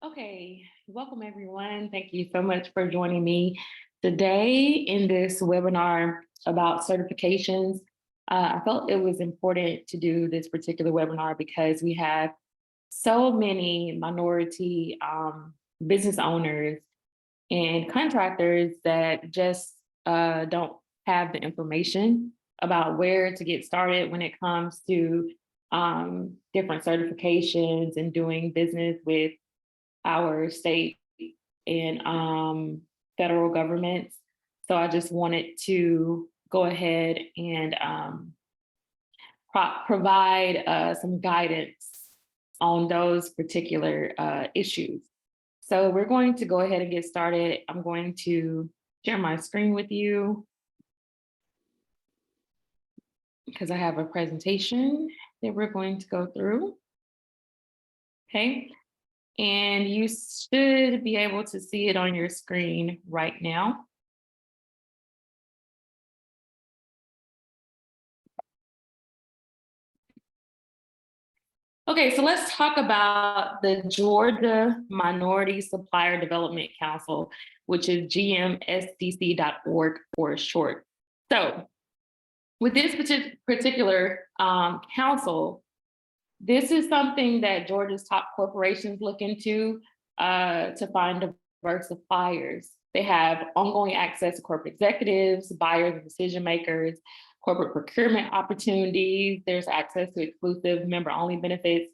Okay, welcome everyone. Thank you so much for joining me today in this webinar about certifications. I felt it was important to do this particular webinar because we have so many minority business owners and contractors that just don't have the information about where to get started when it comes to different certifications and doing business with our state and federal governments. So I just wanted to go ahead and provide some guidance on those particular issues. So we're going to go ahead and get started. I'm going to share my screen with you because I have a presentation that we're going to go through. Okay, and you should be able to see it on your screen right now. Okay, so let's talk about the Georgia Minority Supplier Development Council, which is gmsdc.org for short. So with this particular council, this is something that Georgia's top corporations look into to find diverse suppliers. They have ongoing access to corporate executives, buyers, and decision makers, corporate procurement opportunities. There's access to exclusive member-only benefits.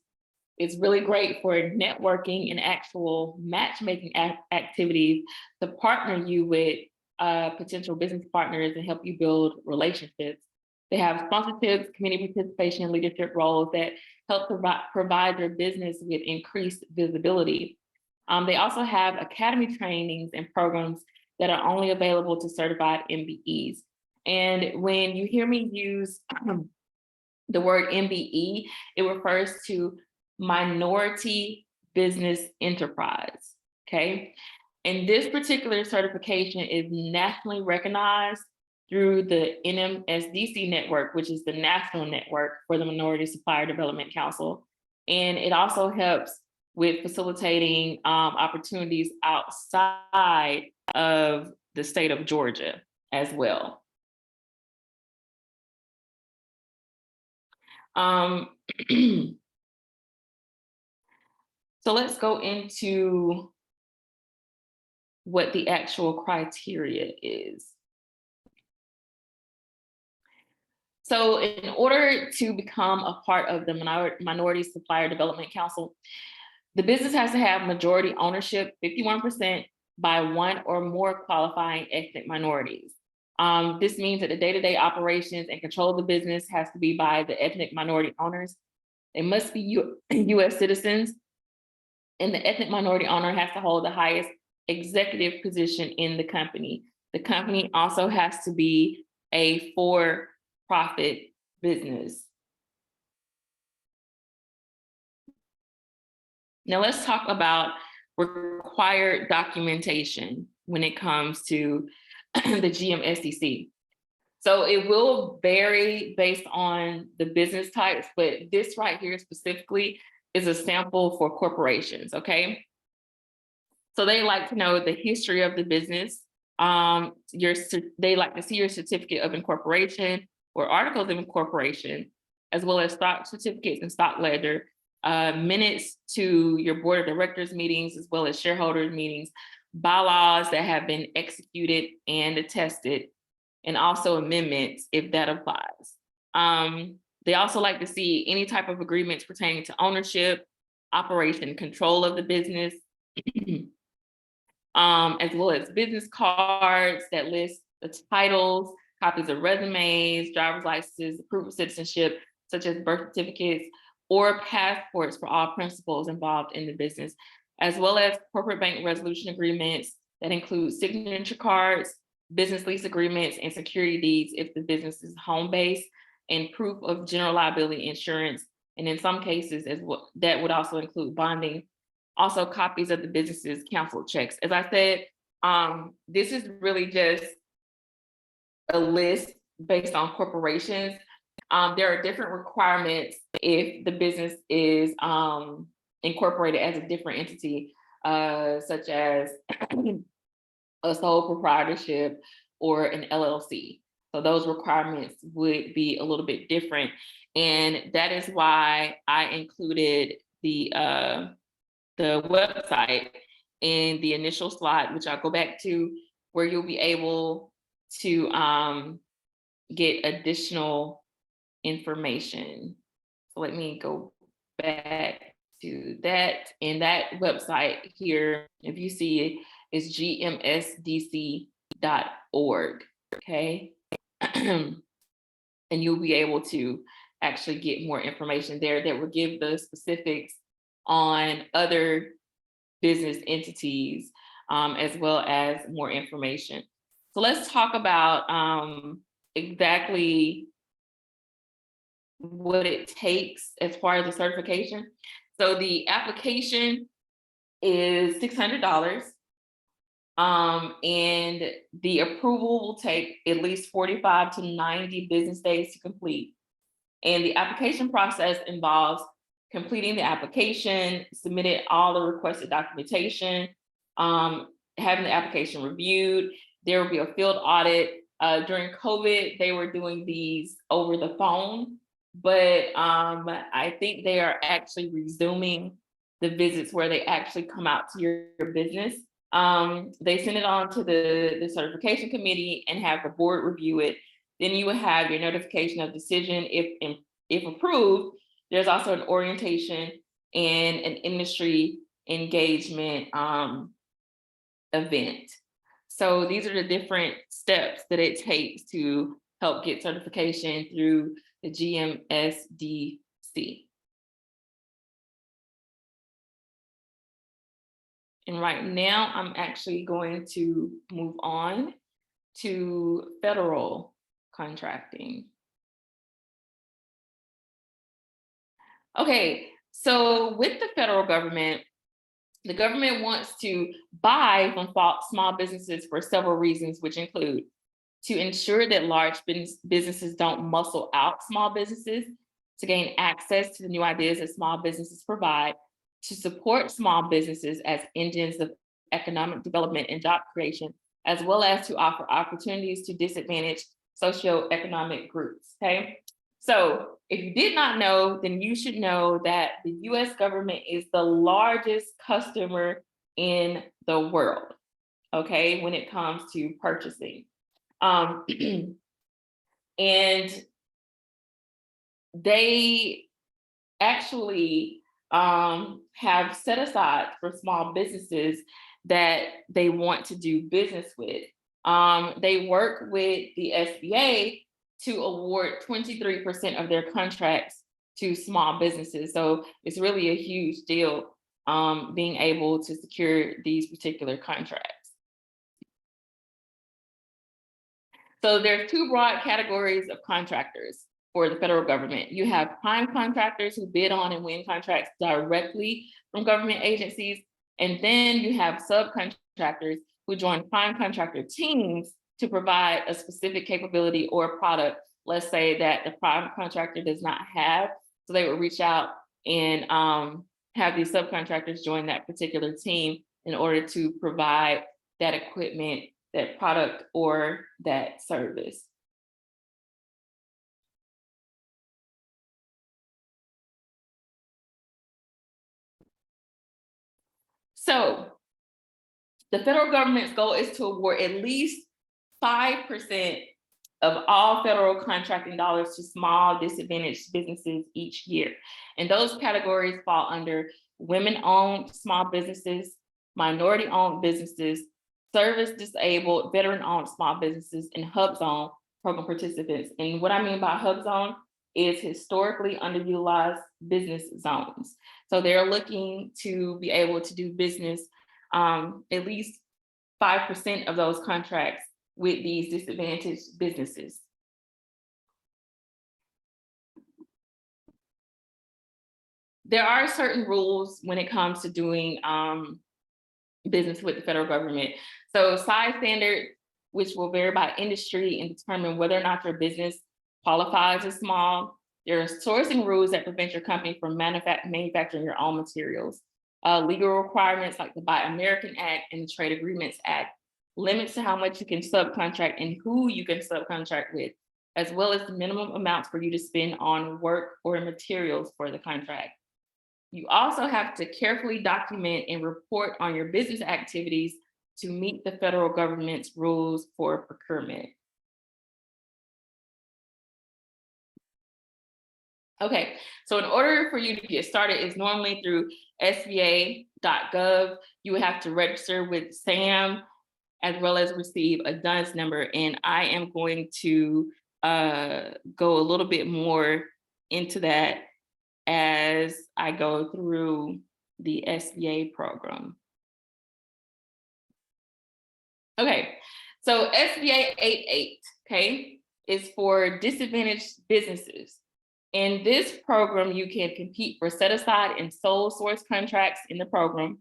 It's really great for networking and actual matchmaking activities to partner you with potential business partners and help you build relationships. They have sponsorships, community participation, and leadership roles that help provide your business with increased visibility. They also have academy trainings and programs that are only available to certified MBEs. And when you hear me use the word MBE, it refers to Minority Business Enterprise, okay? And this particular certification is nationally recognized through the NMSDC network, which is the national network for the Minority Supplier Development Council. And it also helps with facilitating opportunities outside of the state of Georgia as well. So let's go into what the actual criteria is. So in order to become a part of the Minority Supplier Development Council, the business has to have majority ownership, 51%, by one or more qualifying ethnic minorities. This means that the day-to-day operations and control of the business has to be by the ethnic minority owners. They must be US citizens, and the ethnic minority owner has to hold the highest executive position in the company. The company also has to be a for-profit business. Now let's talk about required documentation when it comes to the GMSDC. So it will vary based on the business types, but this right here specifically is a sample for corporations, okay? So they like to know the history of the business. They like to see your certificate of incorporation or articles of incorporation, as well as stock certificates and stock ledger, minutes to your board of directors meetings, as well as shareholders meetings, bylaws that have been executed and attested, and also amendments if that applies. They also like to see any type of agreements pertaining to ownership, operation, control of the business, as well as business cards that list the titles, copies of resumes, driver's licenses, proof of citizenship, such as birth certificates or passports for all principals involved in the business, as well as corporate bank resolution agreements that include signature cards, business lease agreements, and security deeds if the business is home-based, and proof of general liability insurance. And in some cases, that would also include bonding. Also copies of the business's council checks. As I said, this is really just a list based on corporations. There are different requirements if the business is incorporated as a different entity. such as a sole proprietorship or an LLC. So those requirements would be a little bit different. And that is why I included the website in the initial slide, which I'll go back to, where you'll be able to get additional information. So let me go back to that. And that website here, if you see it, is gmsdc.org. Okay. And you'll be able to actually get more information there that will give the specifics on other business entities, as well as more information. So let's talk about exactly what it takes as far as the certification. So the application is $600. And the approval will take at least 45 to 90 business days to complete. And the application process involves completing the application, submitting all the requested documentation, having the application reviewed. There will be a field audit. During COVID, they were doing these over the phone, but I think they are actually resuming the visits where they actually come out to your business. They send it on to the certification committee and have the board review it. Then you will have your notification of decision. If approved, there's also an orientation and an industry engagement event. So these are the different steps that it takes to help get certification through the GMSDC. And right now, I'm actually going to move on to federal contracting. Okay, so with the federal government, the government wants to buy from small businesses for several reasons, which include to ensure that large businesses don't muscle out small businesses, to gain access to the new ideas that small businesses provide, to support small businesses as engines of economic development and job creation, as well as to offer opportunities to disadvantaged socioeconomic groups, okay? So if you did not know, then you should know that the US government is the largest customer in the world, okay, when it comes to purchasing. And they actually have set aside for small businesses that they want to do business with. They work with the SBA to award 23% of their contracts to small businesses. So it's really a huge deal being able to secure these particular contracts. So there are two broad categories of contractors for the federal government. You have prime contractors who bid on and win contracts directly from government agencies. And then you have subcontractors who join prime contractor teams to provide a specific capability or product, let's say that the prime contractor does not have. So they would reach out and have these subcontractors join that particular team in order to provide that equipment, that product, or that service. So the federal government's goal is to award at least 5% of all federal contracting dollars to small disadvantaged businesses each year. And those categories fall under women-owned small businesses, minority-owned businesses, service-disabled, veteran-owned small businesses, and HUBZone program participants. And what I mean by HUBZone is historically underutilized business zones. So they're looking to be able to do business, at least 5% of those contracts with these disadvantaged businesses. There are certain rules when it comes to doing business with the federal government. So size standard, which will vary by industry and determine whether or not your business qualifies as small. There are sourcing rules that prevent your company from manufacturing your own materials. legal requirements like the Buy American Act and the Trade Agreements Act, limits to how much you can subcontract and who you can subcontract with, as well as the minimum amounts for you to spend on work or materials for the contract. You also have to carefully document and report on your business activities to meet the federal government's rules for procurement. Okay, so in order for you to get started, it's normally through SBA.gov. You would have to register with SAM as well as receive a DUNS number. And I am going to go a little bit more into that as I go through the SBA program. Okay, so SBA 88, okay, is for disadvantaged businesses. In this program, you can compete for set aside and sole source contracts in the program,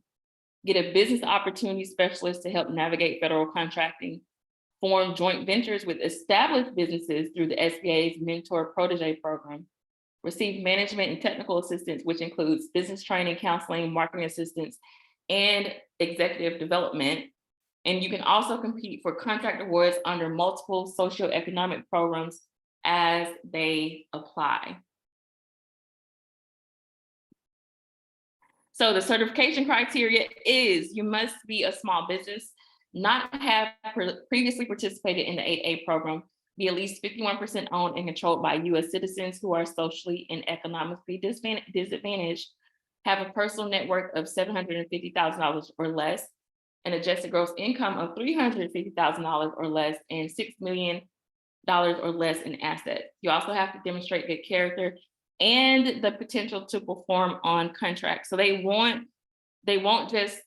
get a business opportunity specialist to help navigate federal contracting, form joint ventures with established businesses through the SBA's Mentor Protege program, receive management and technical assistance, which includes business training, counseling, marketing assistance, and executive development. And you can also compete for contract awards under multiple socioeconomic programs as they apply. So the certification criteria is you must be a small business, not have previously participated in the 8A program, be at least 51% owned and controlled by US citizens who are socially and economically disadvantaged, have a personal net worth of $750,000 or less, an adjusted gross income of $350,000 or less, and $6 million or less in assets. You also have to demonstrate good character and the potential to perform on contracts. So they won't just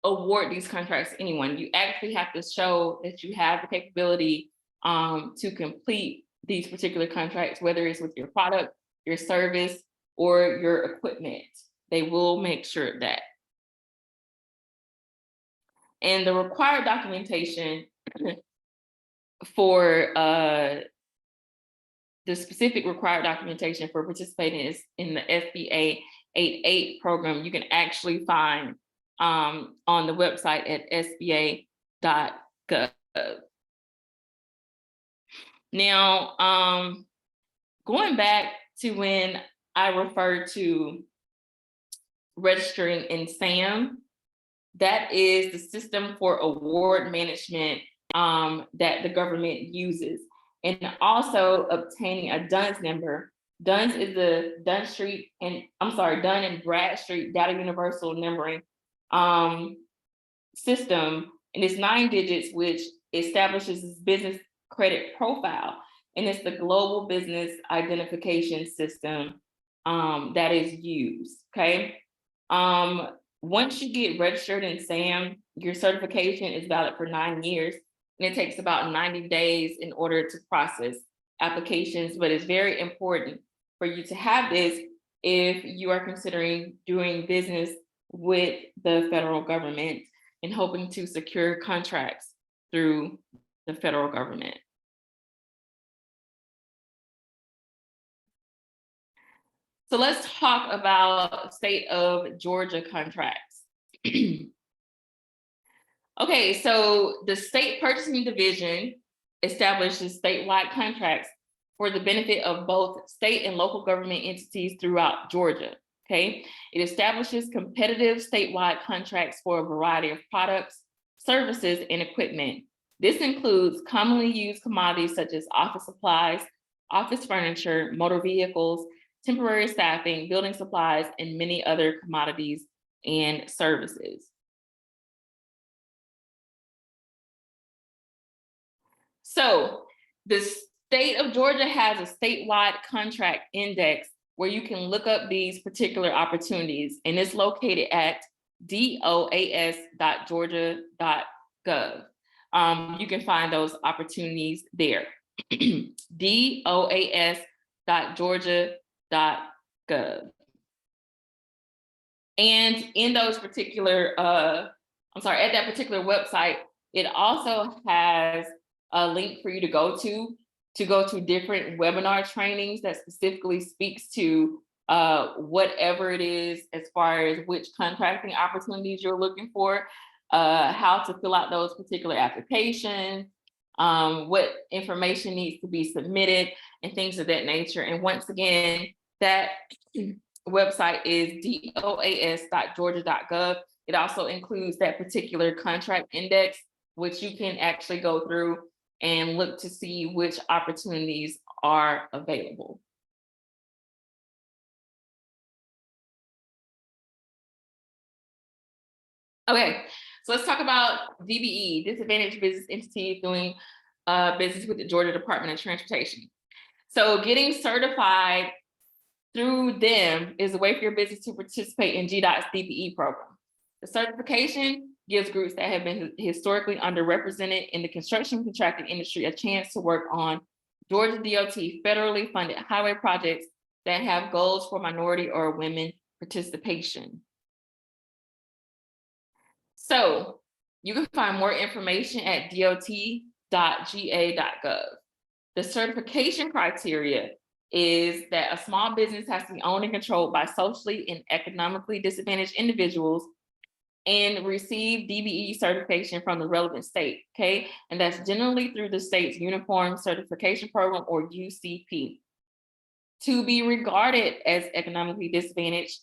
award these contracts to anyone. You actually have to show that you have the capability to complete these particular contracts, whether it's with your product, your service, or your equipment. They will make sure of that. And the required documentation for the specific required documentation for participating in the SBA 88 program, you can actually find on the website at sba.gov. Now, going back to when I referred to registering in SAM, that is the system for award management that the government uses. And also obtaining a DUNS number. DUNS is the Dun and Bradstreet Data Universal Numbering system, and it's 9 digits, which establishes this business credit profile, and it's the global business identification system that is used. Okay, once you get registered in SAM, your certification is valid for 9 years. And it takes about 90 days in order to process applications, but it's very important for you to have this if you are considering doing business with the federal government and hoping to secure contracts through the federal government. So let's talk about state of Georgia contracts. Okay, so the State Purchasing Division establishes statewide contracts for the benefit of both state and local government entities throughout Georgia, okay? It establishes competitive statewide contracts for a variety of products, services, and equipment. This includes commonly used commodities such as office supplies, office furniture, motor vehicles, temporary staffing, building supplies, and many other commodities and services. So the state of Georgia has a statewide contract index where you can look up these particular opportunities, and it's located at doas.georgia.gov. You can find those opportunities there. doas.georgia.gov. And in those particular, at that particular website, it also has a link for you to go to different webinar trainings that specifically speaks to whatever it is as far as which contracting opportunities you're looking for, how to fill out those particular applications, what information needs to be submitted, and things of that nature. And once again, that website is doas.georgia.gov. It also includes that particular contract index, which you can actually go through and look to see which opportunities are available. Okay, so let's talk about DBE, Disadvantaged Business Entities doing business with the Georgia Department of Transportation. So getting certified through them is a way for your business to participate in GDOT's DBE program. The certification gives groups that have been historically underrepresented in the construction contracting industry a chance to work on Georgia DOT federally funded highway projects that have goals for minority or women participation. So you can find more information at dot.ga.gov. The certification criteria is that a small business has to be owned and controlled by socially and economically disadvantaged individuals and receive DBE certification from the relevant state, okay? And that's generally through the state's Uniform Certification Program, or UCP. To be regarded as economically disadvantaged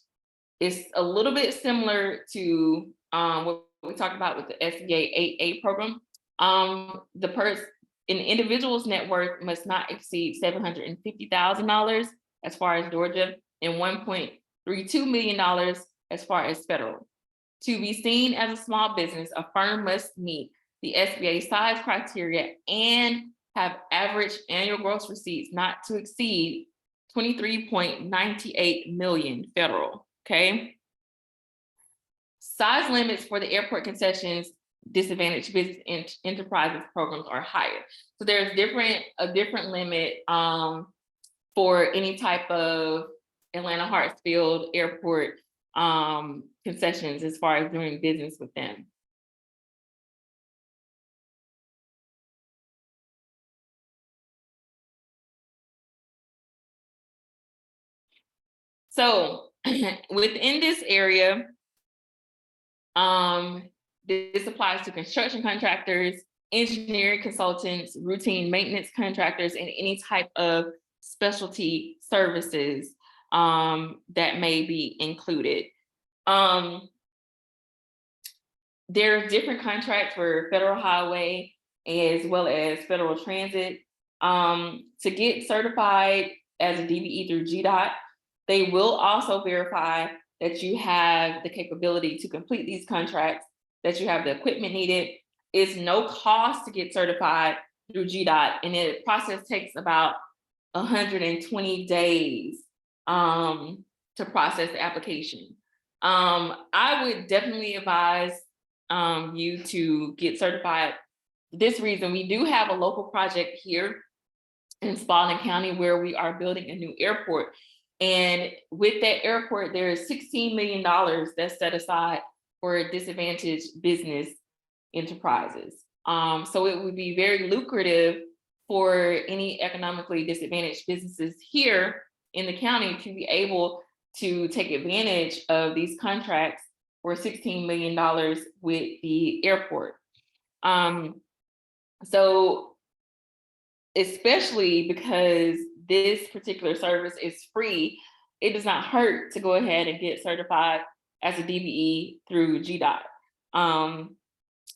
is a little bit similar to what we talked about with the SBA 8A program. An individual's net worth must not exceed $750,000 as far as Georgia, and $1.32 million as far as federal. To be seen as a small business, a firm must meet the SBA size criteria and have average annual gross receipts not to exceed 23.98 million federal, okay? Size limits for the airport concessions disadvantaged business enterprises programs are higher. So there's a different limit for any type of Atlanta Hartsfield Airport concessions as far as doing business with them. So within this area, this applies to construction contractors, engineering consultants, routine maintenance contractors, and any type of specialty services that may be included. There are different contracts for federal highway as well as federal transit. To get certified as a DBE through GDOT, they will also verify that you have the capability to complete these contracts, that you have the equipment needed. It's no cost to get certified through GDOT, and the process takes about 120 days to process the application. I would definitely advise you to get certified. For this reason, we do have a local project here in Spalding County where we are building a new airport. And with that airport, there is $16 million that's set aside for disadvantaged business enterprises. So it would be very lucrative for any economically disadvantaged businesses here in the county to be able to take advantage of these contracts for $16 million with the airport. So especially because this particular service is free, it does not hurt to go ahead and get certified as a DBE through GDOT,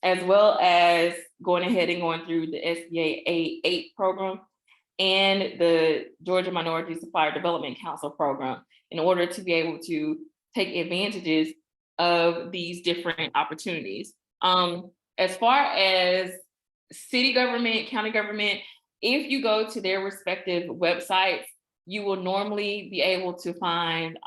as well as going ahead and going through the SBA 8 program and the Georgia Minority Supplier Development Council program in order to be able to take advantages of these different opportunities. As far as city government, county government, if you go to their respective websites, you will normally be able to find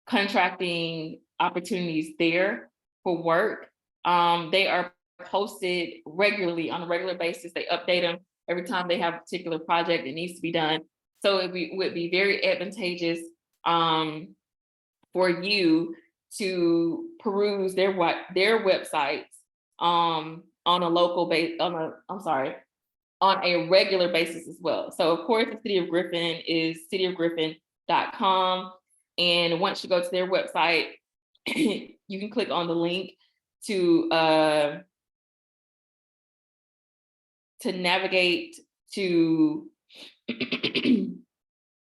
contracting opportunities there for work. They are posted regularly on a regular basis. They update them every time they have a particular project that needs to be done. So it would be very advantageous for you to peruse their websites on a local base, on a regular basis as well. So of course, the City of Griffin is cityofgriffin.gov. jordamanoritysupplier.com. And once you go to their website, you can click on the link to navigate to,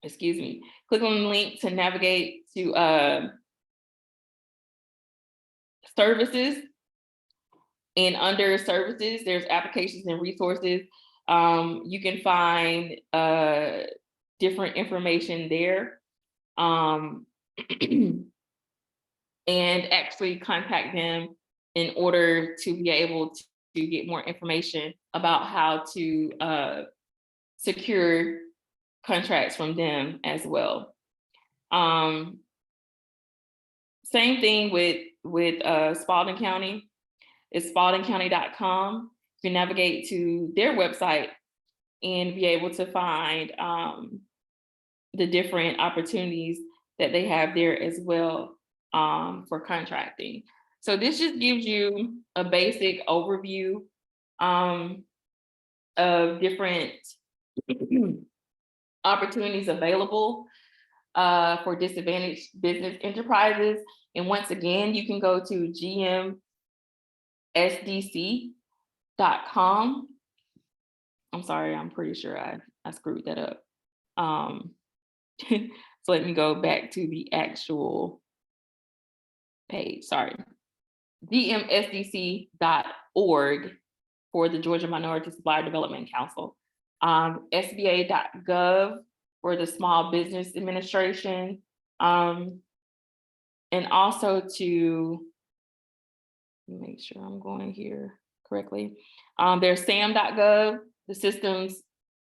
excuse me, click on the link to navigate to services. And under services, there's applications and resources. You can find different information there. And actually contact them in order to be able to get more information about how to secure contracts from them as well. Same thing with Spalding County. It's spaldingcounty.com. You can navigate to their website and be able to find the different opportunities that they have there as well for contracting. So this just gives you a basic overview of different opportunities available for disadvantaged business enterprises. And once again, you can go to gmsdc.com. I'm sorry, I'm pretty sure I screwed that up. So let me go back to the actual page, sorry. gmsdc.org for the Georgia Minority Supplier Development Council. SBA.gov for the Small Business Administration. And also to make sure I'm going here correctly. There's SAM.gov, the Systems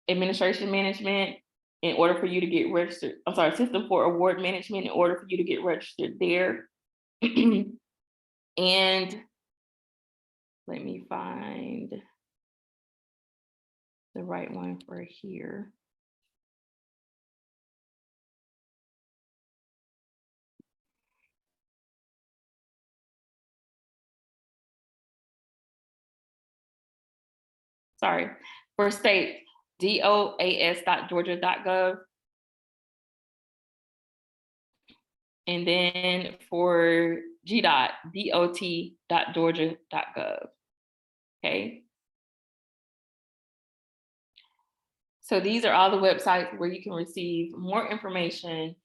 Administration Management, in order for you to get registered. I'm sorry, System for Award Management, in order for you to get registered there. And let me find the right one for here. Sorry, for state, doas.georgia.gov. And then for GDOT, dot.georgia.gov. Okay. So these are all the websites where you can receive more information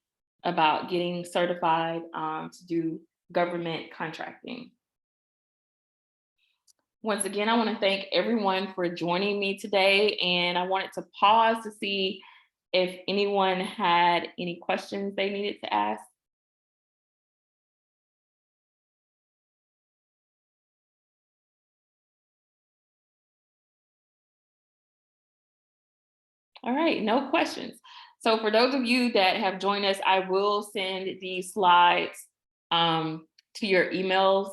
about getting certified to do government contracting. Once again, I want to thank everyone for joining me today, and I wanted to pause to see if anyone had any questions they needed to ask. All right, no questions. So for those of you that have joined us, I will send these slides to your emails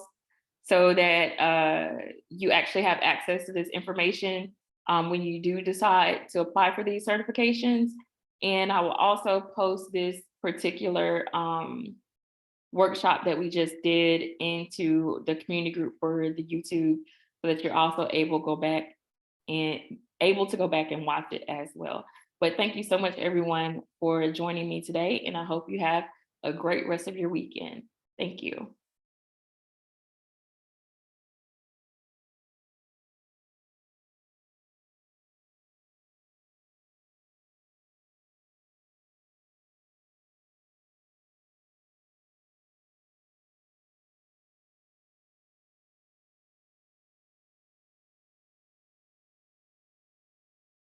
so that you actually have access to this information when you do decide to apply for these certifications. And I will also post this particular workshop that we just did into the community group for the YouTube, so that you're also able to go back and watch it as well. But thank you so much, everyone, for joining me today, and I hope you have a great rest of your weekend. Thank you.